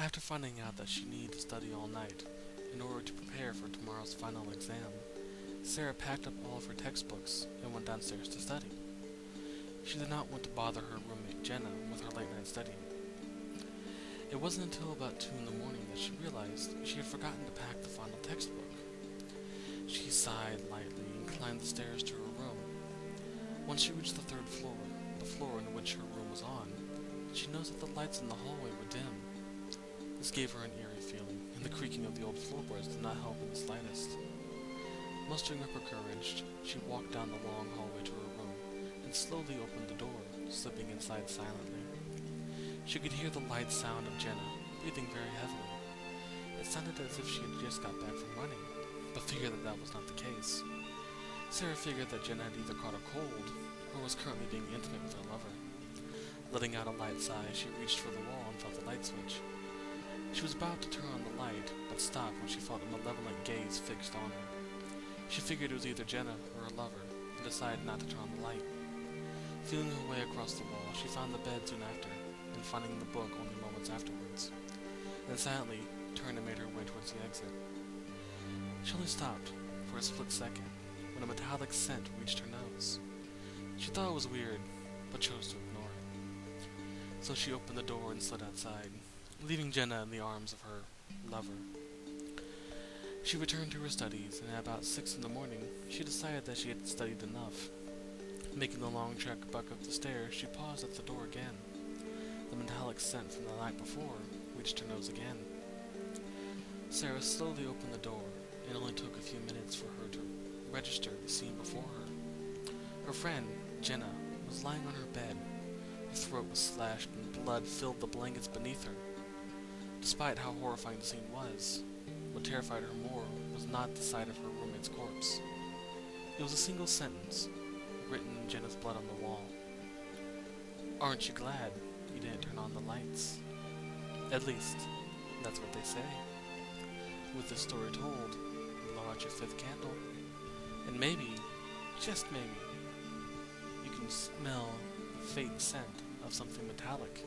After finding out that she needed to study all night in order to prepare for tomorrow's final exam, Sarah packed up all of her textbooks and went downstairs to study. She did not want to bother her roommate Jenna with her late night studying. It wasn't until about 2 in the morning that she realized she had forgotten to pack the final textbook. She sighed lightly and climbed the stairs to her room. Once she reached the third floor, the floor in which her room was on, she noticed that the lights in the hallway were dim. This gave her an eerie feeling, and the creaking of the old floorboards did not help in the slightest. Mustering up her courage, she walked down the long hallway to her room and slowly opened the door, slipping inside silently. She could hear the light sound of Jenna, breathing very heavily. It sounded as if she had just got back from running, but figured that that was not the case. Sarah figured that Jenna had either caught a cold or was currently being intimate with her lover. Letting out a light sigh, she reached for the wall and felt the light switch. She was about to turn on the light, but stopped when she felt a malevolent gaze fixed on her. She figured it was either Jenna or her lover, and decided not to turn on the light. Feeling her way across the wall, she found the bed soon after, and finding the book only moments afterwards. Then silently turned and made her way towards the exit. She only stopped for a split second when a metallic scent reached her nose. She thought it was weird, but chose to ignore it. So she opened the door and slid outside, leaving Jenna in the arms of her lover. She returned to her studies, and at about 6 in the morning, she decided that she had studied enough. Making the long trek back up the stairs, she paused at the door again. The metallic scent from the night before reached her nose again. Sarah slowly opened the door, and it only took a few minutes for her to register the scene before her. Her friend, Jenna, was lying on her bed. Her throat was slashed and blood filled the blankets beneath her. Despite how horrifying the scene was, what terrified her more was not the sight of her roommate's corpse. It was a single sentence, written in Jenna's blood on the wall. "Aren't you glad you didn't turn on the lights?" At least, that's what they say. With this story told, blow out your 5th candle, and maybe, just maybe, you can smell the faint scent of something metallic